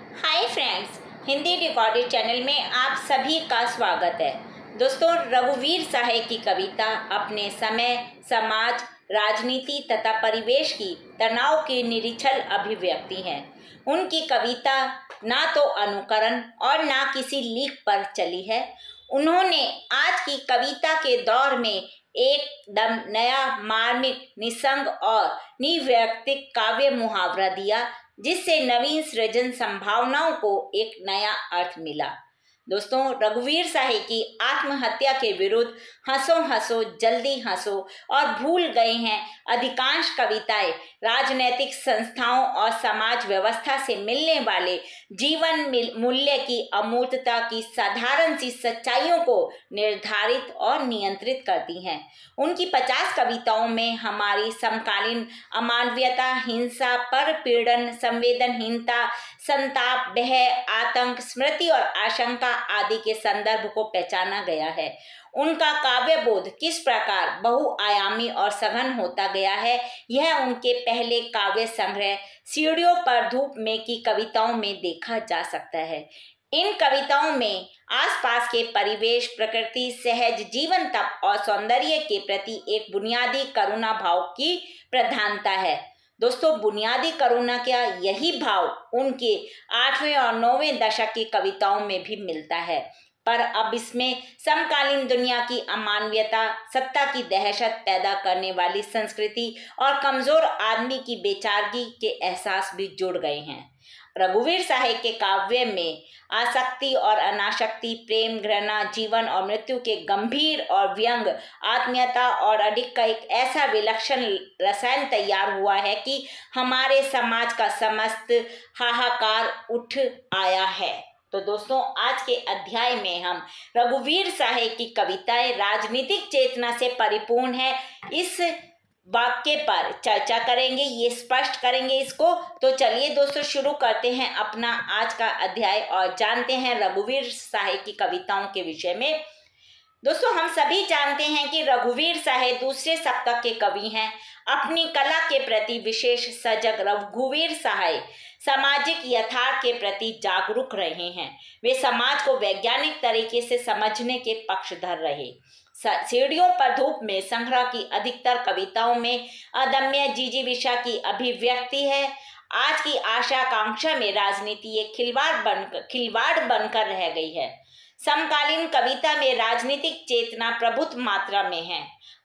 Hi friends, Hindi recorded channel में आप सभी का स्वागत है। दोस्तों, रघुवीर साहे की कविता अपने समय, समाज, राजनीति तथा परिवेश की तनाव की निरीक्षल अभिव्यक्ति है। उनकी कविता ना तो अनुकरण और ना किसी लीक पर चली है। उन्होंने आज की कविता के दौर में एकदम नया, मार्मिक, निसंग और निव्यक्तिक काव्य मुहावरा दिया, जिससे नवीन सृजन संभावनाओं को एक नया अर्थ मिला। दोस्तों, रघुवीर साहे की आत्महत्या के विरुद्ध हंसो हंसो जल्दी हंसो और भूल गए हैं अधिकांश कविताएं राजनैतिक संस्थाओं और समाज व्यवस्था से मिलने वाले जीवन मूल्य की अमूर्तता की साधारण सी सच्चाइयों को निर्धारित और नियंत्रित करती हैं। उनकी 50 कविताओं में हमारी समकालीन अमानवीयता, हिंसा, परपीड़न, संवेदनहीनता, संताप, भय, आतंक, स्मृति और आशंका आदि के संदर्भ को पहचाना गया है। उनका काव्य बोध किस प्रकार बहुआयामी और सघन होता गया है, यह उनके पहले काव्य संग्रह सीढ़ियों पर धूप में की कविताओं में देखा जा सकता है। इन कविताओं में आसपास के परिवेश, प्रकृति, सहज जीवन तप और सौंदर्य के प्रति एक बुनियादी करुणा भाव की प्रधानता है। दोस्तों, बुनियादी करुणा क्या, यही भाव उनके 8वें और 9वें दशक की कविताओं में भी मिलता है, पर अब इसमें समकालीन दुनिया की अमानवीयता, सत्ता की दहशत पैदा करने वाली संस्कृति और कमजोर आदमी की बेचारगी के एहसास भी जुड़ गए हैं। रघुवीर साहे के काव्य में आसक्ति और अनासक्ति, प्रेम, घृणा, जीवन और मृत्यु के गंभीर और व्यंग, आत्मीयता और अधिक का एक ऐसा विलक्षण रसायन तैयार हुआ है कि हमारे समाज का समस्त हाहाकार उठ आया है। तो दोस्तों, आज के अध्याय में हम रघुवीर साहे की कविताएं राजनीतिक चेतना से परिपूर्ण है, इस वाक्य पर चर्चा करेंगे, ये स्पष्ट करेंगे इसको। तो चलिए दोस्तों, शुरू करते हैं अपना आज का अध्याय और जानते हैं रघुवीर साहे की कविताओं के विषय में। दोस्तों, हम सभी जानते हैं कि रघुवीर साहे दूसरे सप्तक के कवि हैं। अपनी कला के प्रति विशेष सजग रघुवीर साहे सामाजिक यथार्थ के प्रति जागरूक रहे हैं। वे समाज को वैज्ञानिक तरीके से समझने के पक्षधर रहे। सीढ़ियों पर धूप में संग्रह की अधिकतर कविताओं में अदम्य जिजीविषा की अभिव्यक्ति है। आज की आशा आकांक्षा में राजनीति एक खिलवाड़ बनकर रह गई है। समकालीन कविता में राजनीतिक चेतना प्रभुत्व मात्रा में है।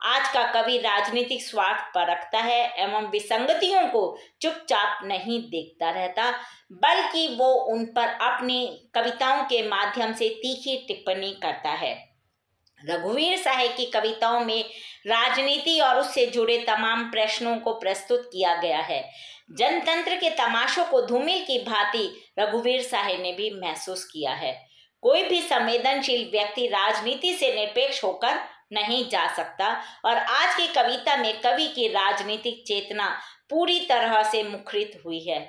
आज का कवि राजनीतिक स्वार्थ पर रखता है एवं विसंगतियों को चुपचाप नहीं देखता रहता, बल्कि वो उन पर अपनी कविताओं के माध्यम से तीखी टिप्पणी करता है। रघुवीर साहे की कविताओं में राजनीति और उससे जुड़े तमाम प्रश्नों को प्रस्तुत किया गया है। जनतंत्र के तमाशों को धूमिल की भांति रघुवीर साहे ने भी महसूस किया है। कोई भी संवेदनशील व्यक्ति राजनीति से निरपेक्ष होकर नहीं जा सकता और आज की कविता में कवि की राजनीतिक चेतना पूरी तरह से मुखरित हुई है।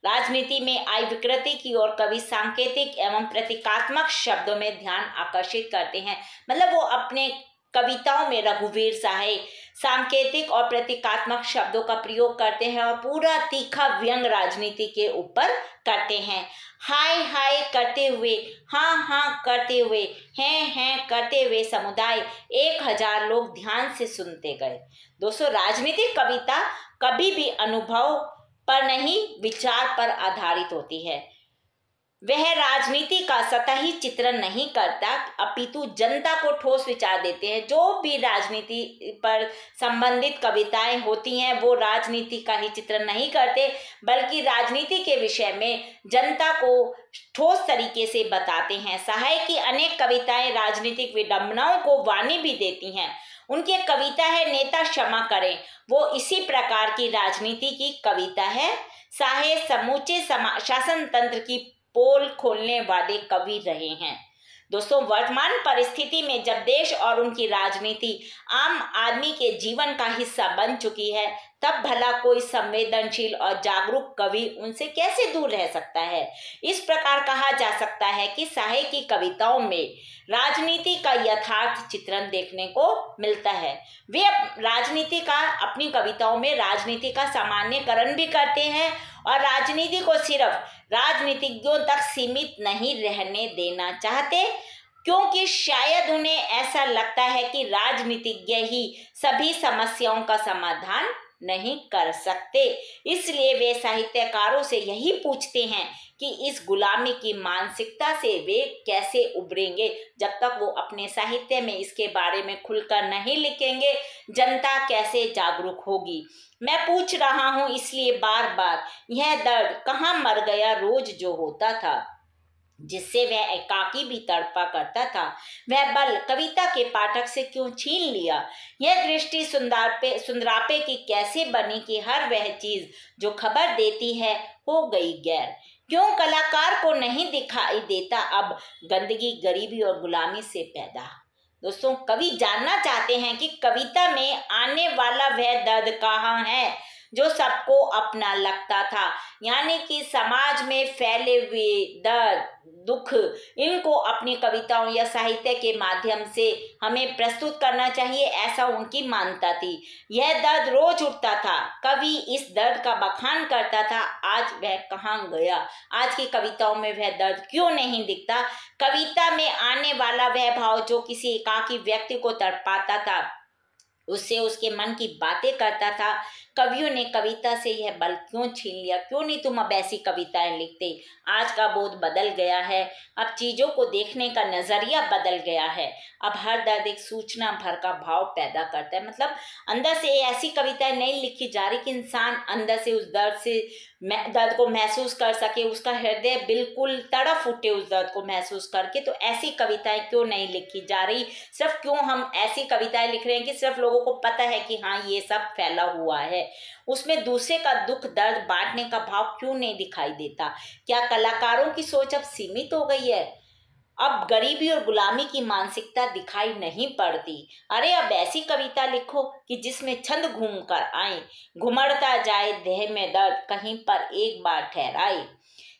राजनीति में आई विकृति की ओर कवि सांकेतिक एवं प्रतीकात्मक शब्दों में ध्यान आकर्षित करते हैं। मतलब वो अपने कविताओं में रघुवीर साहे सांकेतिक और प्रतीकात्मक शब्दों का प्रयोग करते हैं और पूरा तीखा व्यंग राजनीति के ऊपर करते हैं। हाय हाय करते हुए, हाँ हाँ करते हुए, हैं करते हुए समुदाय 1000 लोग ध्यान से सुनते गए। दोस्तों, राजनीतिक कविता कभी भी अनुभव पर नहीं, विचार पर आधारित होती है। वह राजनीति का सतही चित्रण नहीं करता, अपितु जनता को ठोस विचार देते हैं। जो भी राजनीति पर संबंधित कविताएं होती हैं वो राजनीति का ही चित्रण नहीं करते, बल्कि राजनीति के विषय में जनता को ठोस तरीके से बताते हैं। साहे की अनेक कविताएं राजनीतिक विडंबनाओं को वाणी भी देती हैं। उनकी एक कविता है नेता क्षमा करें, वो इसी प्रकार की राजनीति की कविता है। साहे समूचे शासन तंत्र की पोल खोलने वाले कवि रहे हैं। दोस्तों, वर्तमान परिस्थिति में जब देश और उनकी राजनीति आम आदमी के जीवन का हिस्सा बन चुकी है, तब भला कोई संवेदनशील और जागरूक कवि उनसे कैसे दूर रह सकता है। इस प्रकार कहा जा सकता है कि साहे की कविताओं में राजनीति का यथार्थ चित्रण देखने को मिलता है। वे राजनीति का अपनी कविताओं में राजनीति का सामान्यकरण भी करते हैं और राजनीति को सिर्फ राजनीतिज्ञों तक सीमित नहीं रहने देना चाहते, क्योंकि शायद उन्हें ऐसा लगता है कि राजनीतिज्ञ ही सभी समस्याओं का समाधान नहीं कर सकते। इसलिए वे साहित्यकारों से यही पूछते हैं कि इस गुलामी की मानसिकता से वे कैसे उभरेंगे। जब तक वो अपने साहित्य में इसके बारे में खुलकर नहीं लिखेंगे, जनता कैसे जागरूक होगी। मैं पूछ रहा हूँ इसलिए बार बार, यह दर्द कहाँ मर गया रोज जो होता था, जिससे वह एकाकी भी तड़पा करता था, वह बल कविता के पाठक से क्यों छीन लिया। यह दृष्टि सुंदरापे की कैसे बनी कि हर वह चीज जो खबर देती है हो गई गैर। क्यों कलाकार को नहीं दिखाई देता अब गंदगी, गरीबी और गुलामी से पैदा। दोस्तों, कवि जानना चाहते हैं कि कविता में आने वाला वह दर्द कहाँ है जो सबको अपना लगता था, यानी कि समाज में फैले हुए दर्द, दुख, इनको अपनी कविताओं या साहित्य के माध्यम से हमें प्रस्तुत करना चाहिए, ऐसा उनकी मान्यता थी। यह दर्द रोज उठता था, कवि इस दर्द का बखान करता था। आज वह कहाँ गया? आज की कविताओं में वह दर्द क्यों नहीं दिखता? कविता में आने वाला वह भाव जो किसी एकाकी व्यक्ति को तड़पाता था, उससे उसके मन की बातें करता था, कवियों ने कविता से यह बल क्यों छीन लिया? क्यों नहीं तुम अब ऐसी कविताएं लिखते? आज का बोध बदल गया है, अब चीजों को देखने का नजरिया बदल गया है। अब हर दर्द एक सूचना भर का भाव पैदा करता है। मतलब अंदर से ऐसी कविताएं नहीं लिखी जा रही कि इंसान अंदर से उस दर्द को महसूस कर सके, उसका हृदय बिल्कुल तड़फ उठे उस दर्द को महसूस करके। तो ऐसी कविताएं क्यों नहीं लिखी जा रही? सिर्फ क्यों हम ऐसी कविताएं लिख रहे हैं कि सिर्फ लोगों को पता है कि हाँ ये सब फैला हुआ है, उसमें दूसरे का दुख दर्द बांटने का भाव क्यों नहीं दिखाई देता? क्या कलाकारों की सोच अब सीमित हो गई है? अब गरीबी और गुलामी की मानसिकता दिखाई नहीं पड़ती। अरे अब ऐसी कविता लिखो कि जिसमें छंद घूम कर आए, घुमड़ता जाए देह में दर्द कहीं पर एक बार ठहराए,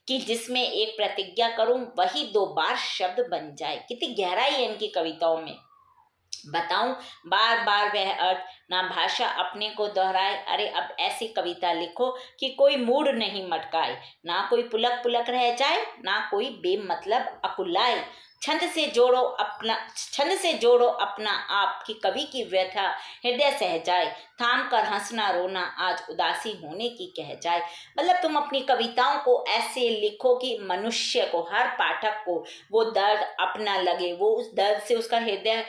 कि जिसमें एक प्रतिज्ञा करूं वही 2 बार शब्द बन जाए। कितनी गहराई है इनकी कविताओं में, बताऊं। बार बार वह अर्थ, ना भाषा अपने को दोहराए। अरे अब ऐसी कविता लिखो कि कोई मूड नहीं मटकाए, ना कोई पुलक पुलक रह जाए, ना कोई बेमतलब अकुलाए। छंद से जोड़ो अपना आप की कवि की व्यथा हृदय सह जाए, थाम कर हंसना रोना आज उदासी होने की कह जाए। मतलब तुम अपनी कविताओं को ऐसे लिखो कि मनुष्य को, हर पाठक को वो दर्द अपना लगे, वो उस दर्द से उसका हृदय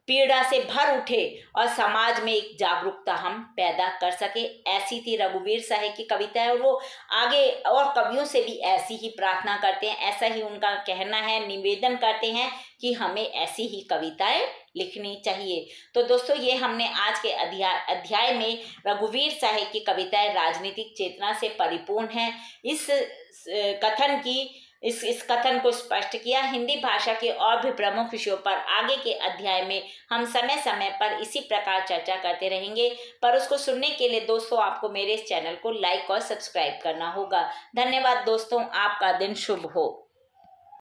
पीड़ा से भर उठे और समाज में एक जागरूकता हम पैदा कर सके। ऐसी थी रघुवीर साहे की कविताएं और वो आगे और कवियों से भी ऐसी ही प्रार्थना करते हैं, ऐसा ही उनका कहना है, निवेदन करते हैं कि हमें ऐसी ही कविताएं लिखनी चाहिए। तो दोस्तों, ये हमने आज के अध्याय में रघुवीर साहे की कविताएं राजनीतिक चेतना से परिपूर्ण हैं, इस कथन को स्पष्ट किया। हिंदी भाषा के और भी प्रमुख विषयों पर आगे के अध्याय में हम समय समय पर इसी प्रकार चर्चा करते रहेंगे, पर उसको सुनने के लिए दोस्तों आपको मेरे इस चैनल को लाइक और सब्सक्राइब करना होगा। धन्यवाद दोस्तों, आपका दिन शुभ हो।